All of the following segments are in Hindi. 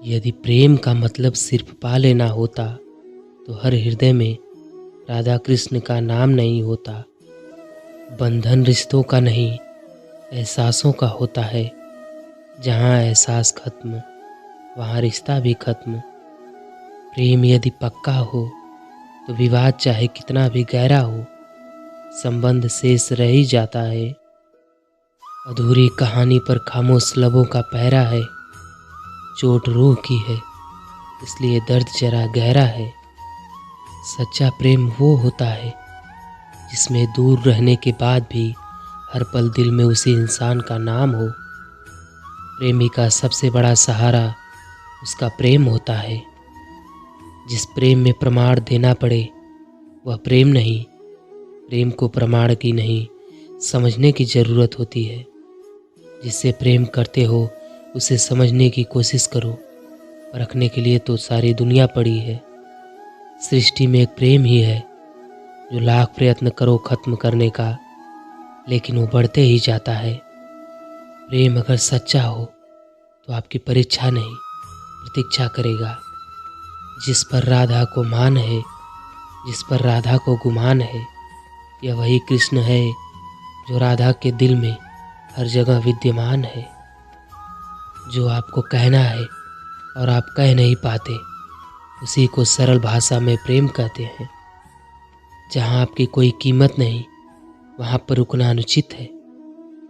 यदि प्रेम का मतलब सिर्फ पा लेना होता तो हर हृदय में राधा कृष्ण का नाम नहीं होता। बंधन रिश्तों का नहीं, एहसासों का होता है। जहाँ एहसास खत्म वहाँ रिश्ता भी खत्म। प्रेम यदि पक्का हो तो विवाद चाहे कितना भी गहरा हो, संबंध शेष रह ही जाता है। अधूरी कहानी पर खामोश लबों का पहरा है। चोट रूह की है इसलिए दर्द जरा गहरा है। सच्चा प्रेम वो होता है जिसमें दूर रहने के बाद भी हर पल दिल में उसी इंसान का नाम हो। प्रेमी का सबसे बड़ा सहारा उसका प्रेम होता है। जिस प्रेम में प्रमाण देना पड़े वह प्रेम नहीं। प्रेम को प्रमाण की नहीं, समझने की ज़रूरत होती है। जिससे प्रेम करते हो उसे समझने की कोशिश करो। परखने के लिए तो सारी दुनिया पड़ी है। सृष्टि में एक प्रेम ही है जो लाख प्रयत्न करो ख़त्म करने का, लेकिन वो बढ़ते ही जाता है। प्रेम अगर सच्चा हो तो आपकी परीक्षा नहीं, प्रतीक्षा करेगा। जिस पर राधा को मान है, जिस पर राधा को गुमान है, यह वही कृष्ण है जो राधा के दिल में हर जगह विद्यमान है। जो आपको कहना है और आप कह नहीं पाते, उसी को सरल भाषा में प्रेम कहते हैं। जहाँ आपकी कोई कीमत नहीं वहाँ पर रुकना अनुचित है,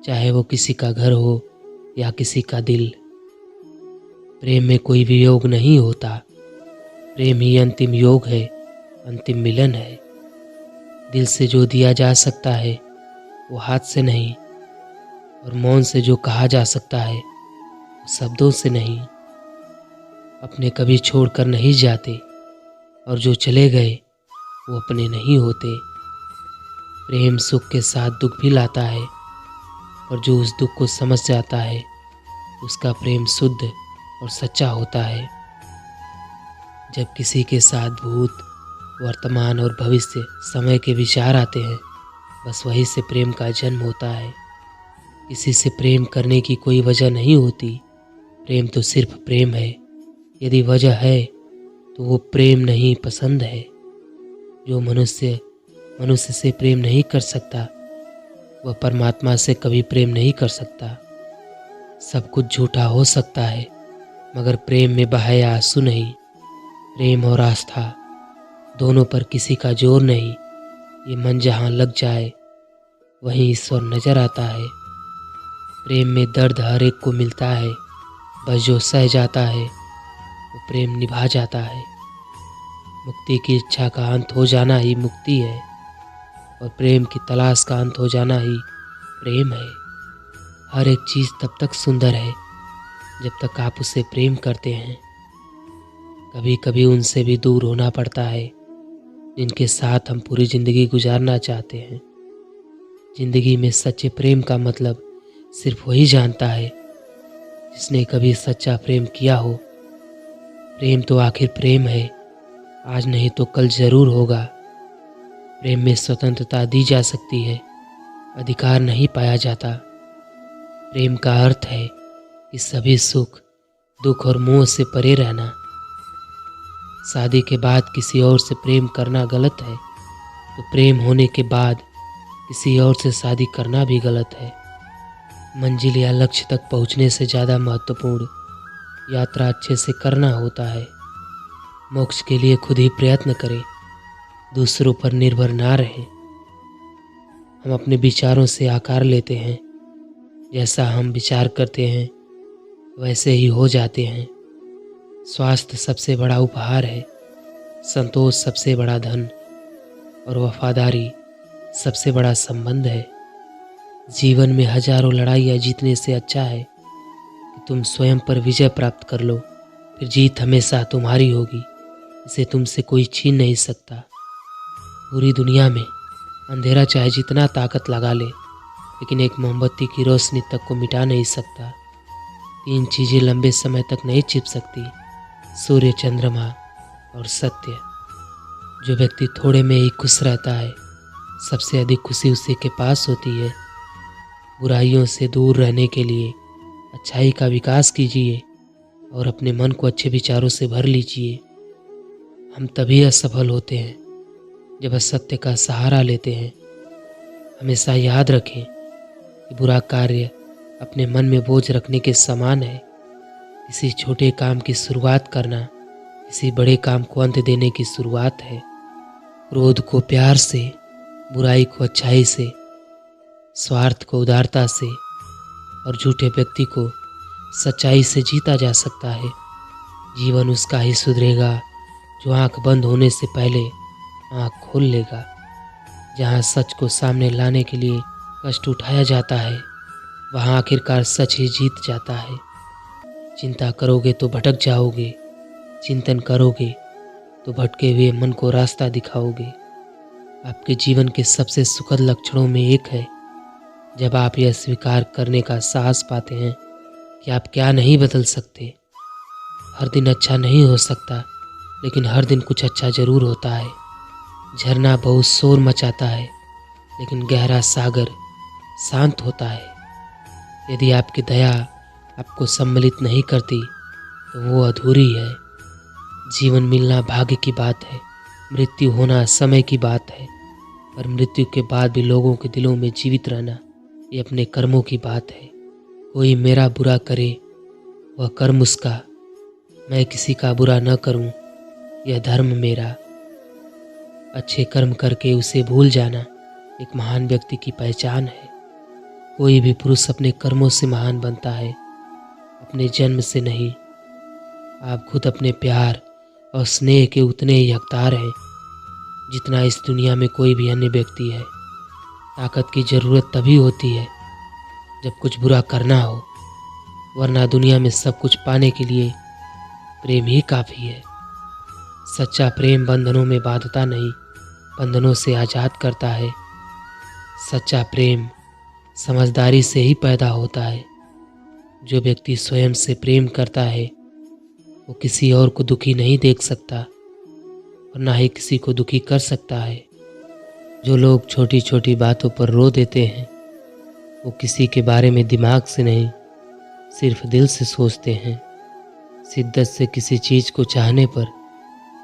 चाहे वो किसी का घर हो या किसी का दिल। प्रेम में कोई वियोग नहीं होता। प्रेम ही अंतिम योग है, अंतिम मिलन है। दिल से जो दिया जा सकता है वो हाथ से नहीं, और मौन से जो कहा जा सकता है वो शब्दों से नहीं। अपने कभी छोड़कर नहीं जाते, और जो चले गए वो अपने नहीं होते। प्रेम सुख के साथ दुख भी लाता है, और जो उस दुख को समझ जाता है उसका प्रेम शुद्ध और सच्चा होता है। जब किसी के साथ भूत, वर्तमान और भविष्य समय के विचार आते हैं, बस वहीं से प्रेम का जन्म होता है। किसी से प्रेम करने की कोई वजह नहीं होती। प्रेम तो सिर्फ प्रेम है। यदि वजह है तो वो प्रेम नहीं, पसंद है। जो मनुष्य मनुष्य से प्रेम नहीं कर सकता वह परमात्मा से कभी प्रेम नहीं कर सकता। सब कुछ झूठा हो सकता है मगर प्रेम में बहाए आंसू नहीं। प्रेम और आस्था दोनों पर किसी का जोर नहीं। ये मन जहाँ लग जाए वहीं ईश्वर नजर आता है। प्रेम में दर्द हर एक को मिलता है, बस जो सह जाता है वो प्रेम निभा जाता है। मुक्ति की इच्छा का अंत हो जाना ही मुक्ति है, और प्रेम की तलाश का अंत हो जाना ही प्रेम है। हर एक चीज़ तब तक सुंदर है जब तक आप उसे प्रेम करते हैं। कभी कभी उनसे भी दूर होना पड़ता है जिनके साथ हम पूरी ज़िंदगी गुजारना चाहते हैं। ज़िंदगी में सच्चे प्रेम का मतलब सिर्फ वही जानता है जिसने कभी सच्चा प्रेम किया हो। प्रेम तो आखिर प्रेम है, आज नहीं तो कल ज़रूर होगा। प्रेम में स्वतंत्रता दी जा सकती है, अधिकार नहीं पाया जाता। प्रेम का अर्थ है कि सभी सुख, दुख और मोह से परे रहना। शादी के बाद किसी और से प्रेम करना गलत है, तो प्रेम होने के बाद किसी और से शादी करना भी गलत है। मंजिल या लक्ष्य तक पहुंचने से ज़्यादा महत्वपूर्ण यात्रा अच्छे से करना होता है। मोक्ष के लिए खुद ही प्रयत्न करें, दूसरों पर निर्भर ना रहें। हम अपने विचारों से आकार लेते हैं, जैसा हम विचार करते हैं वैसे ही हो जाते हैं। स्वास्थ्य सबसे बड़ा उपहार है, संतोष सबसे बड़ा धन, और वफादारी सबसे बड़ा संबंध है। जीवन में हजारों लड़ाइयाँ जीतने से अच्छा है कि तुम स्वयं पर विजय प्राप्त कर लो, फिर जीत हमेशा तुम्हारी होगी, इसे तुमसे कोई छीन नहीं सकता। पूरी दुनिया में अंधेरा चाहे जितना ताकत लगा ले, लेकिन एक मोमबत्ती की रोशनी तक को मिटा नहीं सकता। 3 चीज़ें लंबे समय तक नहीं छिप सकती, सूर्य, चंद्रमा और सत्य। जो व्यक्ति थोड़े में ही खुश रहता है, सबसे अधिक खुशी उसी के पास होती है। बुराइयों से दूर रहने के लिए अच्छाई का विकास कीजिए और अपने मन को अच्छे विचारों से भर लीजिए। हम तभी असफल होते हैं जब असत्य का सहारा लेते हैं। हमेशा याद रखें कि बुरा कार्य अपने मन में बोझ रखने के समान है। किसी छोटे काम की शुरुआत करना किसी बड़े काम को अंत देने की शुरुआत है। क्रोध को प्यार से, बुराई को अच्छाई से, स्वार्थ को उदारता से और झूठे व्यक्ति को सच्चाई से जीता जा सकता है। जीवन उसका ही सुधरेगा जो आंख बंद होने से पहले आंख खोल लेगा। जहाँ सच को सामने लाने के लिए कष्ट उठाया जाता है, वहाँ आखिरकार सच ही जीत जाता है। चिंता करोगे तो भटक जाओगे, चिंतन करोगे तो भटके हुए मन को रास्ता दिखाओगे। आपके जीवन के सबसे सुखद लक्षणों में एक है जब आप यह स्वीकार करने का साहस पाते हैं कि आप क्या नहीं बदल सकते। हर दिन अच्छा नहीं हो सकता, लेकिन हर दिन कुछ अच्छा जरूर होता है। झरना बहुत शोर मचाता है, लेकिन गहरा सागर शांत होता है। यदि आपकी दया आपको सम्मिलित नहीं करती तो वो अधूरी है। जीवन मिलना भाग्य की बात है, मृत्यु होना समय की बात है, पर मृत्यु के बाद भी लोगों के दिलों में जीवित रहना ये अपने कर्मों की बात है। कोई मेरा बुरा करे वह कर्म उसका, मैं किसी का बुरा न करूं यह धर्म मेरा। अच्छे कर्म करके उसे भूल जाना एक महान व्यक्ति की पहचान है। कोई भी पुरुष अपने कर्मों से महान बनता है, अपने जन्म से नहीं। आप खुद अपने प्यार और स्नेह के उतने ही हकदार हैं जितना इस दुनिया में कोई भी अन्य व्यक्ति है। ताकत की ज़रूरत तभी होती है जब कुछ बुरा करना हो, वरना दुनिया में सब कुछ पाने के लिए प्रेम ही काफ़ी है। सच्चा प्रेम बंधनों में बांधता नहीं, बंधनों से आज़ाद करता है। सच्चा प्रेम समझदारी से ही पैदा होता है। जो व्यक्ति स्वयं से प्रेम करता है वो किसी और को दुखी नहीं देख सकता और ना ही किसी को दुखी कर सकता है। जो लोग छोटी छोटी बातों पर रो देते हैं वो किसी के बारे में दिमाग से नहीं, सिर्फ दिल से सोचते हैं। शिद्दत से किसी चीज़ को चाहने पर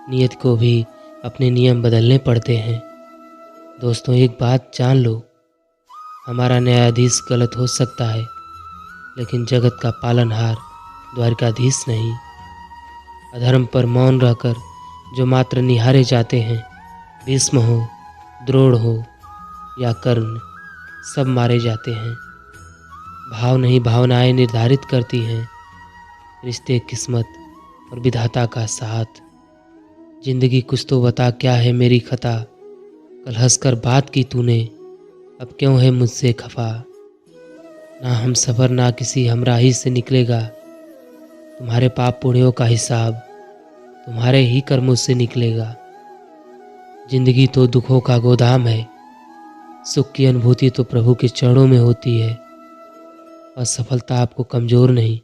नियत को भी अपने नियम बदलने पड़ते हैं। दोस्तों, एक बात जान लो, हमारा न्यायाधीश गलत हो सकता है, लेकिन जगत का पालनहार द्वारकाधीश नहीं। अधर्म पर मौन रहकर जो मात्र निहारे जाते हैं, भीष्म हो, द्रोण हो या कर्ण, सब मारे जाते हैं। भाव नहीं, भावनाएं निर्धारित करती हैं रिश्ते, किस्मत और विधाता का साथ। जिंदगी कुछ तो बता, क्या है मेरी खता? कल हंसकर बात की तूने, अब क्यों है मुझसे खफा? ना हम सफ़र ना किसी हमराही से निकलेगा। तुम्हारे पाप पुण्यों का हिसाब तुम्हारे ही कर्मों से निकलेगा। जिंदगी तो दुखों का गोदाम है, सुख की अनुभूति तो प्रभु के चरणों में होती है। असफलता आपको कमज़ोर नहीं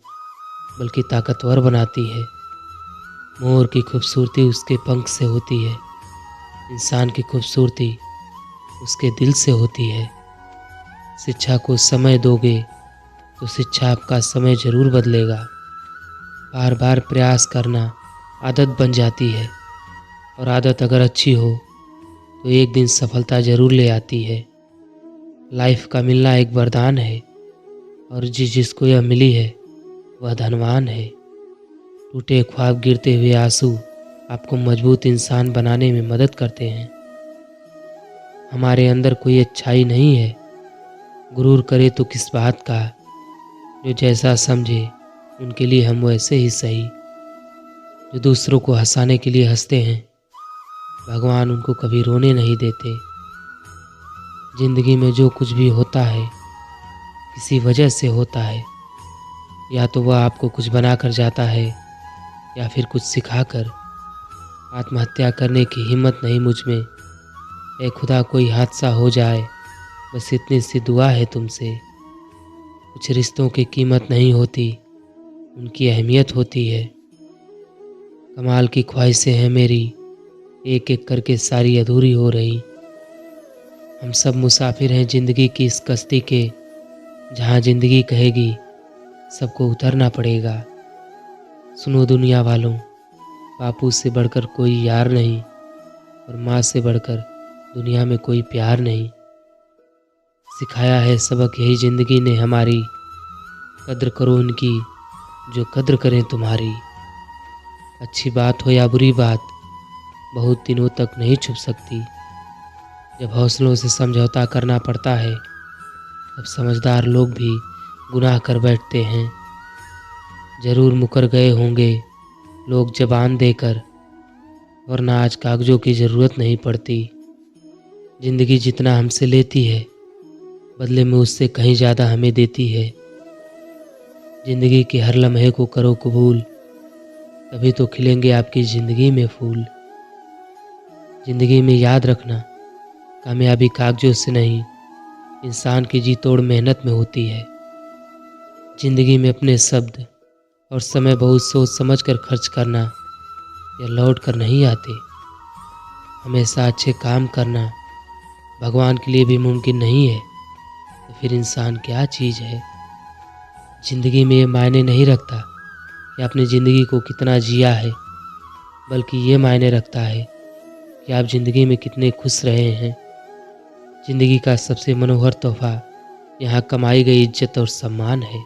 बल्कि ताकतवर बनाती है। मोर की खूबसूरती उसके पंख से होती है, इंसान की खूबसूरती उसके दिल से होती है। शिक्षा को समय दोगे तो शिक्षा आपका समय ज़रूर बदलेगा। बार बार प्रयास करना आदत बन जाती है, और आदत अगर अच्छी हो तो एक दिन सफलता ज़रूर ले आती है। लाइफ का मिलना एक वरदान है, और जिसको यह मिली है वह धनवान है। टूटे ख्वाब, गिरते हुए आंसू आपको मजबूत इंसान बनाने में मदद करते हैं। हमारे अंदर कोई अच्छाई नहीं है, गुरूर करे तो किस बात का। जो जैसा समझे उनके लिए हम वैसे ही सही। जो दूसरों को हंसाने के लिए हंसते हैं, भगवान उनको कभी रोने नहीं देते। जिंदगी में जो कुछ भी होता है किसी वजह से होता है। या तो वह आपको कुछ बना कर जाता है या फिर कुछ सिखाकर। आत्महत्या करने की हिम्मत नहीं मुझ में। ए खुदा, कोई हादसा हो जाए, बस इतनी सी दुआ है तुमसे। कुछ रिश्तों की कीमत नहीं होती, उनकी अहमियत होती है। कमाल की ख्वाहिशें हैं मेरी, एक एक करके सारी अधूरी हो रही। हम सब मुसाफिर हैं ज़िंदगी की इस कश्ती के, जहाँ ज़िंदगी कहेगी सबको उतरना पड़ेगा। सुनो दुनिया वालों, बापू से बढ़कर कोई यार नहीं और माँ से बढ़कर दुनिया में कोई प्यार नहीं। सिखाया है सबक यही ज़िंदगी ने हमारी, कद्र करो उनकी जो कद्र करें तुम्हारी। अच्छी बात हो या बुरी बात बहुत दिनों तक नहीं छुप सकती। जब हौसलों से समझौता करना पड़ता है तब समझदार लोग भी गुनाह कर बैठते हैं। ज़रूर मुकर गए होंगे लोग ज़बान देकर, वरना आज कागज़ों की ज़रूरत नहीं पड़ती। ज़िंदगी जितना हमसे लेती है बदले में उससे कहीं ज़्यादा हमें देती है। ज़िंदगी के हर लम्हे को करो कबूल, तभी तो खिलेंगे आपकी ज़िंदगी में फूल। ज़िंदगी में याद रखना, कामयाबी कागज़ों से नहीं इंसान की जी तोड़ मेहनत में होती है। ज़िंदगी में अपने शब्द और समय बहुत सोच समझ कर खर्च करना या लौट कर नहीं आते। हमेशा अच्छे काम करना भगवान के लिए भी मुमकिन नहीं है, तो फिर इंसान क्या चीज़ है। ज़िंदगी में ये मायने नहीं रखता कि आपने ज़िंदगी को कितना जिया है, बल्कि ये मायने रखता है कि आप ज़िंदगी में कितने खुश रहे हैं। ज़िंदगी का सबसे मनोहर तोहफ़ा यहाँ कमाई गई इज्जत और सम्मान है।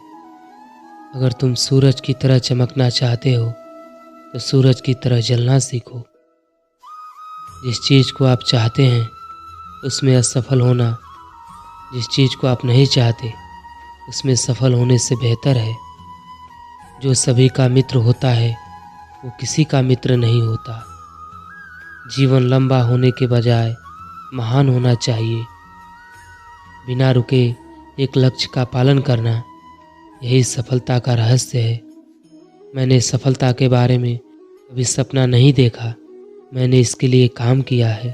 अगर तुम सूरज की तरह चमकना चाहते हो तो सूरज की तरह जलना सीखो। जिस चीज़ को आप चाहते हैं उसमें असफल होना जिस चीज़ को आप नहीं चाहते उसमें सफल होने से बेहतर है। जो सभी का मित्र होता है वो किसी का मित्र नहीं होता। जीवन लंबा होने के बजाय महान होना चाहिए। बिना रुके एक लक्ष्य का पालन करना यही सफलता का रहस्य है। मैंने सफलता के बारे में कभी सपना नहीं देखा, मैंने इसके लिए काम किया है।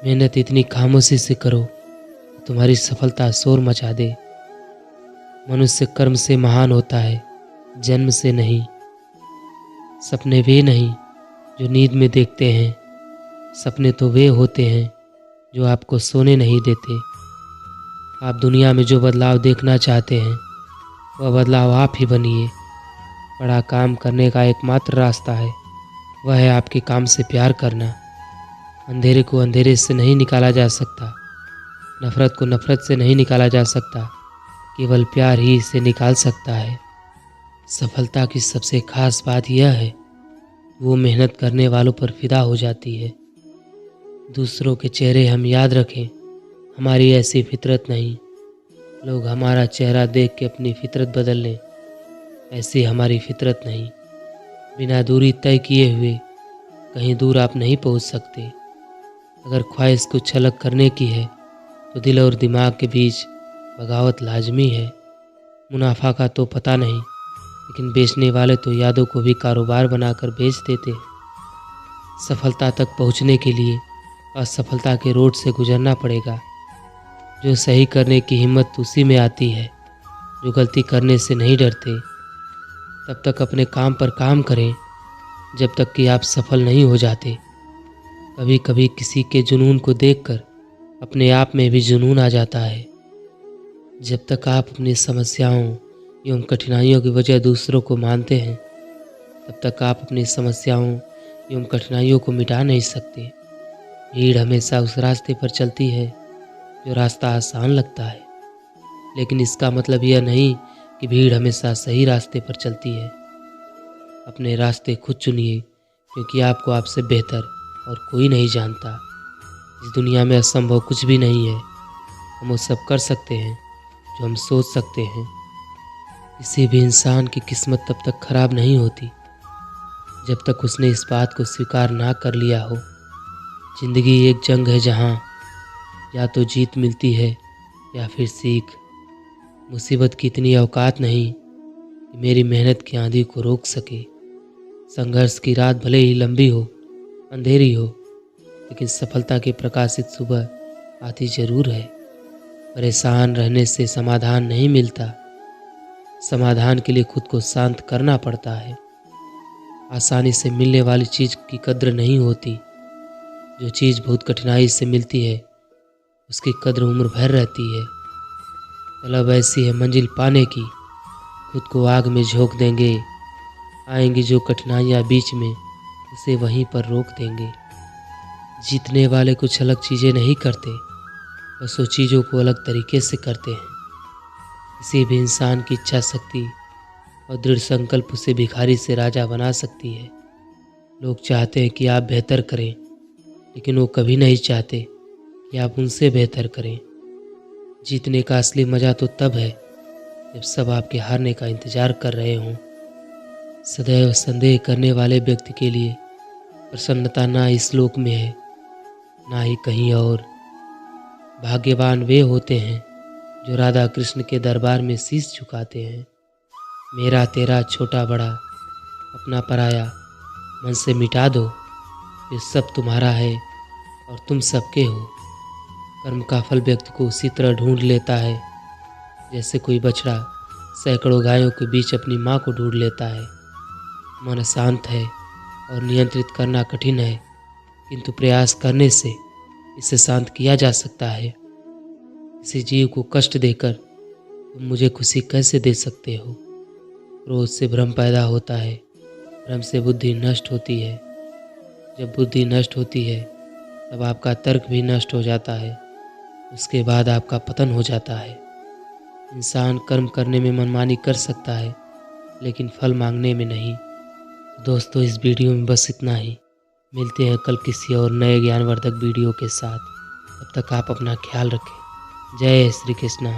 मेहनत इतनी खामोशी से करो कि तुम्हारी सफलता शोर मचा दे। मनुष्य कर्म से महान होता है, जन्म से नहीं। सपने वे नहीं जो नींद में देखते हैं, सपने तो वे होते हैं जो आपको सोने नहीं देते। आप दुनिया में जो बदलाव देखना चाहते हैं वह बदलाव आप ही बनिए। बड़ा काम करने का एकमात्र रास्ता है, वह है आपके काम से प्यार करना। अंधेरे को अंधेरे से नहीं निकाला जा सकता, नफ़रत को नफ़रत से नहीं निकाला जा सकता, केवल प्यार ही इसे निकाल सकता है। सफलता की सबसे खास बात यह है वो मेहनत करने वालों पर फिदा हो जाती है। दूसरों के चेहरे हम याद रखें, हमारी ऐसी फितरत नहीं। लोग हमारा चेहरा देख के अपनी फितरत बदल लें, ऐसी हमारी फितरत नहीं। बिना दूरी तय किए हुए कहीं दूर आप नहीं पहुंच सकते। अगर ख्वाहिश को छलक करने की है तो दिल और दिमाग के बीच बगावत लाजमी है। मुनाफा का तो पता नहीं, लेकिन बेचने वाले तो यादों को भी कारोबार बनाकर बेच देते हैं। सफलता तक पहुंचने के लिए असफलता के रोड से गुजरना पड़ेगा। जो सही करने की हिम्मत उसी में आती है जो गलती करने से नहीं डरते। तब तक अपने काम पर काम करें जब तक कि आप सफल नहीं हो जाते। कभी कभी किसी के जुनून को देखकर अपने आप में भी जुनून आ जाता है। जब तक आप अपनी समस्याओं एवं कठिनाइयों की वजह दूसरों को मानते हैं तब तक आप अपनी समस्याओं एवं कठिनाइयों को मिटा नहीं सकते। भीड़ हमेशा उस रास्ते पर चलती है जो रास्ता आसान लगता है, लेकिन इसका मतलब यह नहीं कि भीड़ हमेशा सही रास्ते पर चलती है। अपने रास्ते खुद चुनिए, क्योंकि आपको आपसे बेहतर और कोई नहीं जानता। इस दुनिया में असंभव कुछ भी नहीं है। हम वो सब कर सकते हैं जो हम सोच सकते हैं। किसी भी इंसान की किस्मत तब तक खराब नहीं होती जब तक उसने इस बात को स्वीकार ना कर लिया हो। जिंदगी एक जंग है जहाँ या तो जीत मिलती है या फिर सीख। मुसीबत की इतनी औकात नहीं कि मेरी मेहनत की आंधी को रोक सके। संघर्ष की रात भले ही लंबी हो, अंधेरी हो, लेकिन सफलता की प्रकाशित सुबह आती जरूर है। परेशान रहने से समाधान नहीं मिलता, समाधान के लिए खुद को शांत करना पड़ता है। आसानी से मिलने वाली चीज़ की कद्र नहीं होती, जो चीज़ बहुत कठिनाई से मिलती है उसकी कद्र उम्र भर रहती है। तलब ऐसी है मंजिल पाने की, खुद को आग में झोंक देंगे आएंगी जो कठिनाइयाँ बीच में, उसे वहीं पर रोक देंगे। जीतने वाले कुछ अलग चीज़ें नहीं करते, बस वो चीज़ों को अलग तरीके से करते हैं। किसी भी इंसान की इच्छा शक्ति और दृढ़ संकल्प उसे भिखारी से राजा बना सकती है। लोग चाहते हैं कि आप बेहतर करें, लेकिन वो कभी नहीं चाहते कि आप उनसे बेहतर करें। जीतने का असली मज़ा तो तब है जब सब आपके हारने का इंतज़ार कर रहे हों। सदैव संदेह करने वाले व्यक्ति के लिए प्रसन्नता ना इस लोक में है, ना ही कहीं और। भाग्यवान वे होते हैं जो राधा कृष्ण के दरबार में शीश झुकाते हैं। मेरा तेरा छोटा बड़ा, अपना पराया मन से मिटा दो, ये सब तुम्हारा है और तुम सबके हो। कर्म का फल व्यक्ति को उसी तरह ढूंढ लेता है जैसे कोई बछड़ा सैकड़ों गायों के बीच अपनी माँ को ढूंढ लेता है। मन शांत है और नियंत्रित करना कठिन है, किंतु प्रयास करने से इसे शांत किया जा सकता है। किसी जीव को कष्ट देकर तुम मुझे खुशी कैसे दे सकते हो? क्रोध से भ्रम पैदा होता है, भ्रम से बुद्धि नष्ट होती है। जब बुद्धि नष्ट होती है तब आपका तर्क भी नष्ट हो जाता है, उसके बाद आपका पतन हो जाता है। इंसान कर्म करने में मनमानी कर सकता है, लेकिन फल मांगने में नहीं। दोस्तों, इस वीडियो में बस इतना ही। मिलते हैं कल किसी और नए ज्ञानवर्धक वीडियो के साथ। तब तक आप अपना ख्याल रखें। जय श्री कृष्णा।